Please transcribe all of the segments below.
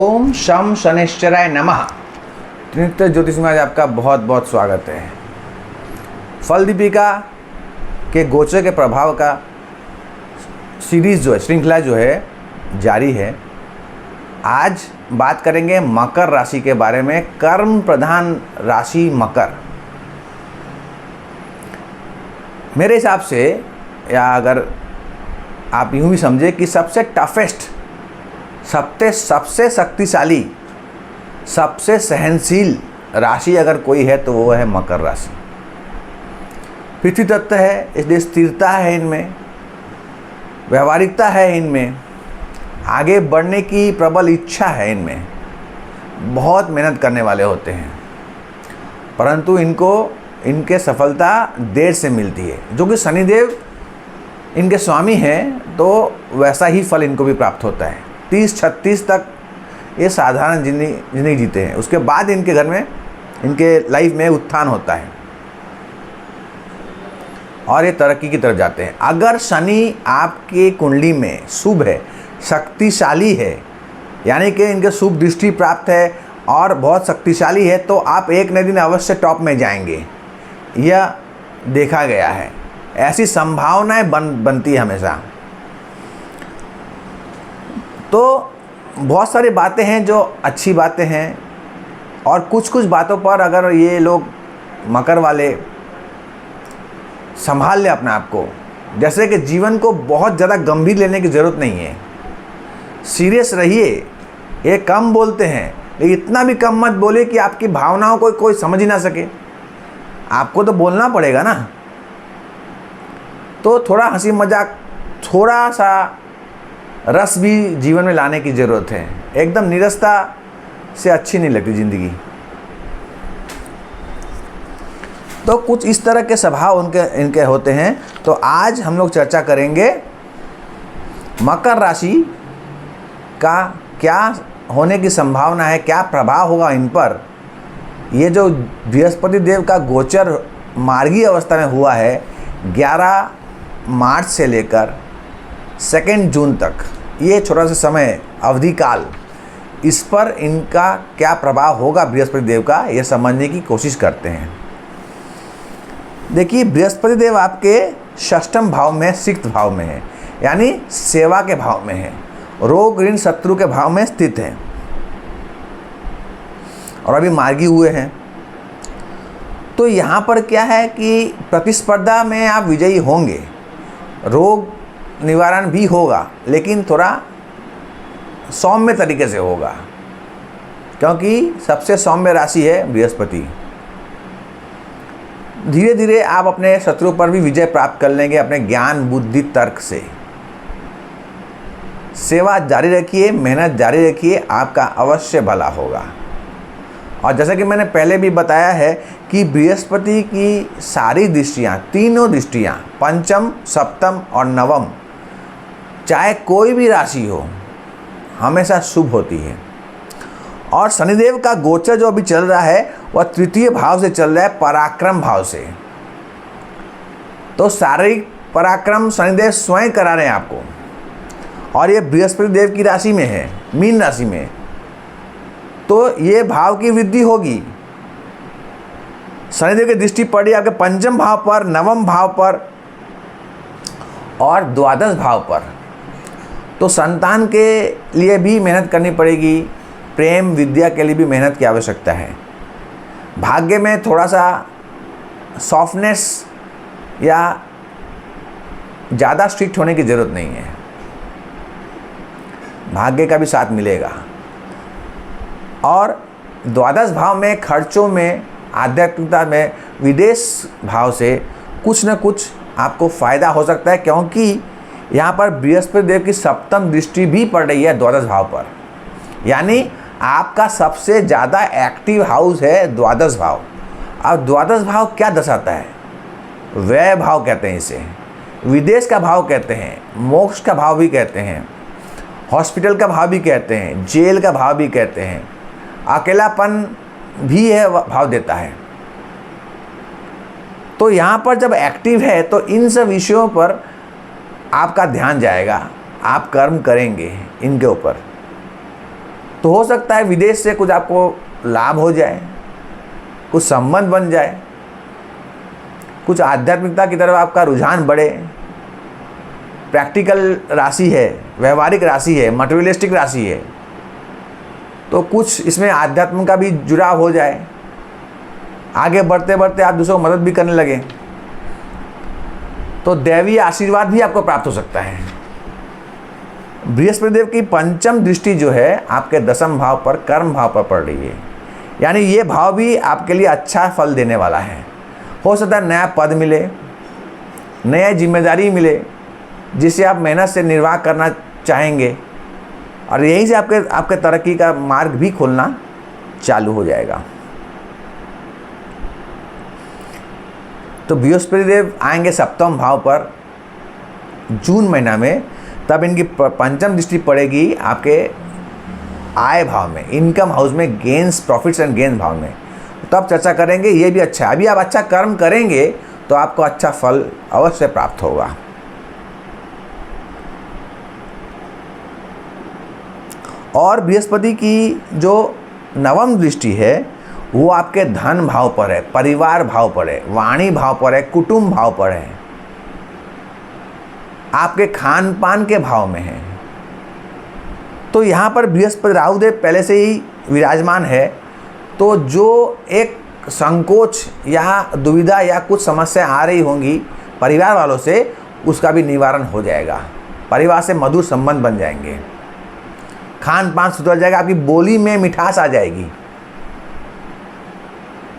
ओम शम शनिश्चराय नमः। नित्य ज्योतिष में आज आपका बहुत बहुत स्वागत है। फल दीपिका के गोचर के प्रभाव का सीरीज जो है, श्रृंखला जो है जारी है। आज बात करेंगे मकर राशि के बारे में। कर्म प्रधान राशि मकर, मेरे हिसाब से, या अगर आप यूँ भी समझे कि सबसे टफेस्ट, सबसे शक्तिशाली, सबसे सहनशील राशि अगर कोई है तो वो है मकर राशि। पृथ्वी तत्व है, इसलिए स्थिरता है इनमें, व्यवहारिकता है इनमें, आगे बढ़ने की प्रबल इच्छा है इनमें, बहुत मेहनत करने वाले होते हैं, परंतु इनके सफलता देर से मिलती है। जो कि शनिदेव इनके स्वामी हैं तो वैसा ही फल इनको भी प्राप्त होता है। 30-36 तक ये साधारण जिंदगी जीते हैं, उसके बाद इनके घर में, इनके लाइफ में उत्थान होता है और ये तरक्की की तरफ जाते हैं। अगर शनि आपके कुंडली में शुभ है, शक्तिशाली है, यानी कि इनके शुभ दृष्टि प्राप्त है और बहुत शक्तिशाली है, तो आप एक न दिन अवश्य टॉप में जाएंगे। यह देखा गया है, ऐसी संभावनाएं बनती है हमेशा। तो बहुत सारी बातें हैं जो अच्छी बातें हैं, और कुछ बातों पर अगर ये लोग मकर वाले संभाल लें अपने आप को, जैसे कि जीवन को बहुत ज़्यादा गंभीर लेने की ज़रूरत नहीं है, सीरियस रहिए। ये कम बोलते हैं, लेकिन इतना भी कम मत बोले कि आपकी भावनाओं को कोई समझ ही ना सके। आपको तो बोलना पड़ेगा ना, तो थोड़ा हंसी मजाक, थोड़ा सा रस भी जीवन में लाने की ज़रूरत है। एकदम निरसता से अच्छी नहीं लगती ज़िंदगी। तो कुछ इस तरह के स्वभाव इनके होते हैं। तो आज हम लोग चर्चा करेंगे मकर राशि का क्या होने की संभावना है, क्या प्रभाव होगा इन पर। ये जो बृहस्पति देव का गोचर मार्गी अवस्था में हुआ है 11 मार्च से लेकर 2 जून तक, ये छोटा सा समय अवधि काल, इस पर इनका क्या प्रभाव होगा बृहस्पति देव का, यह समझने की कोशिश करते हैं। देखिए, बृहस्पति देव आपके 6ठम भाव में, 6th भाव में है, यानी सेवा के भाव में है, रोग ऋण शत्रु के भाव में स्थित है, और अभी मार्गी हुए हैं। तो यहाँ पर क्या है कि प्रतिस्पर्धा में आप विजयी होंगे, रोग निवारण भी होगा, लेकिन थोड़ा सौम्य तरीके से होगा, क्योंकि सबसे सौम्य राशि है बृहस्पति। धीरे धीरे आप अपने शत्रु पर भी विजय प्राप्त कर लेंगे अपने ज्ञान, बुद्धि, तर्क से। सेवा जारी रखिए, मेहनत जारी रखिए, आपका अवश्य भला होगा। और जैसा कि मैंने पहले भी बताया है कि बृहस्पति की सारी दृष्टियाँ, तीनों दृष्टियाँ, पंचम, सप्तम और नवम, चाहे कोई भी राशि हो, हमेशा शुभ होती है। और शनिदेव का गोचर जो अभी चल रहा है वह 3य भाव से चल रहा है, पराक्रम भाव से। तो शारीरिक पराक्रम शनिदेव स्वयं करा रहे हैं आपको, और ये बृहस्पति देव की राशि में है, मीन राशि में, तो ये भाव की वृद्धि होगी। शनिदेव की दृष्टि पड़ी आपके 5म भाव पर, 9वें भाव पर और 12 भाव पर। तो संतान के लिए भी मेहनत करनी पड़ेगी, प्रेम विद्या के लिए भी मेहनत की आवश्यकता है। भाग्य में थोड़ा सा सॉफ्टनेस या ज़्यादा स्ट्रिक्ट होने की ज़रूरत नहीं है, भाग्य का भी साथ मिलेगा। और 12 भाव में खर्चों में, आध्यात्मिकता में, विदेश भाव से कुछ न कुछ आपको फ़ायदा हो सकता है, क्योंकि यहाँ पर बृहस्पति देव की 7म दृष्टि भी पड़ रही है 12 भाव पर। यानी आपका सबसे ज़्यादा एक्टिव हाउस है 12 भाव। अब 12 भाव क्या दर्शाता है? व्यय भाव कहते हैं इसे, विदेश का भाव कहते हैं, मोक्ष का भाव भी कहते हैं, हॉस्पिटल का भाव भी कहते हैं, जेल का भाव भी कहते हैं, अकेलापन भी है भाव देता है। तो यहाँ पर जब एक्टिव है तो इन सब विषयों पर आपका ध्यान जाएगा, आप कर्म करेंगे इनके ऊपर। तो हो सकता है विदेश से कुछ आपको लाभ हो जाए, कुछ संबंध बन जाए, कुछ आध्यात्मिकता की तरफ आपका रुझान बढ़े। प्रैक्टिकल राशि है, व्यवहारिक राशि है, मटेरियलिस्टिक राशि है, तो कुछ इसमें आध्यात्म का भी जुड़ाव हो जाए। आगे बढ़ते बढ़ते आप दूसरों को मदद भी करने लगे, तो दैवीय आशीर्वाद भी आपको प्राप्त हो सकता है। बृहस्पति देव की पंचम दृष्टि जो है आपके दशम भाव पर, कर्म भाव पर पड़ रही है, यानी ये भाव भी आपके लिए अच्छा फल देने वाला है। हो सकता है नया पद मिले, नया जिम्मेदारी मिले, जिसे आप मेहनत से निर्वाह करना चाहेंगे, और यहीं से आपके तरक्की का मार्ग भी खोलना चालू हो जाएगा। तो बृहस्पति देव आएंगे सप्तम भाव पर जून महीना में, तब इनकी पंचम दृष्टि पड़ेगी आपके आय भाव में, इनकम हाउस में, गेन्स, प्रॉफिट्स एंड गेन्स भाव में। तब चर्चा करेंगे, ये भी अच्छा है। अभी आप अच्छा कर्म करेंगे तो आपको अच्छा फल अवश्य प्राप्त होगा। और बृहस्पति की जो नवम दृष्टि है वो आपके धन भाव पर है, परिवार भाव पर है, वाणी भाव पर है, कुटुंब भाव पर है, आपके खान पान के भाव में है। तो यहाँ पर बृहस्पति राहुदेव पहले से ही विराजमान है, तो जो एक संकोच या दुविधा या कुछ समस्या आ रही होंगी परिवार वालों से, उसका भी निवारण हो जाएगा। परिवार से मधुर संबंध बन जाएंगे, खान पान सुधर जाएगा, आपकी बोली में मिठास आ जाएगी।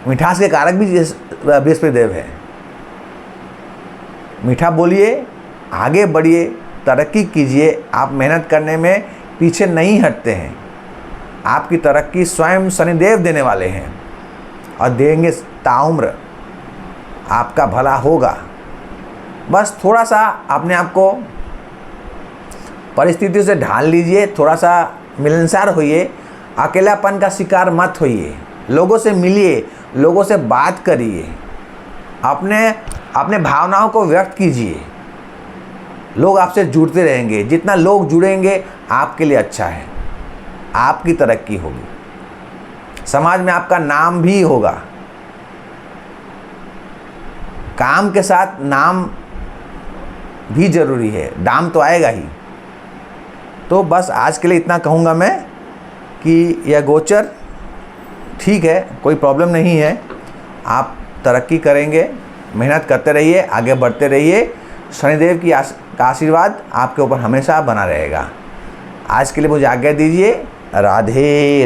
मिठास के कारक भी बृहस्पति देव है। मीठा बोलिए, आगे बढ़िए, तरक्की कीजिए। आप मेहनत करने में पीछे नहीं हटते हैं। आपकी तरक्की स्वयं शनिदेव देने वाले हैं और देंगे ताउम्र। आपका भला होगा। बस थोड़ा सा अपने आप को परिस्थितियों से ढाल लीजिए, थोड़ा सा मिलनसार होइए, अकेलापन का शिकार मत होइए, लोगों से मिलिए, लोगों से बात करिए, अपने भावनाओं को व्यक्त कीजिए। लोग आपसे जुड़ते रहेंगे। जितना लोग जुड़ेंगे आपके लिए अच्छा है, आपकी तरक्की होगी, समाज में आपका नाम भी होगा। काम के साथ नाम भी जरूरी है, दाम तो आएगा ही। तो बस आज के लिए इतना कहूँगा मैं कि यह गोचर ठीक है, कोई प्रॉब्लम नहीं है। आप तरक्की करेंगे, मेहनत करते रहिए, आगे बढ़ते रहिए। शनिदेव की का आशीर्वाद आपके ऊपर हमेशा बना रहेगा। आज के लिए मुझे आज्ञा दीजिए। राधे राधे।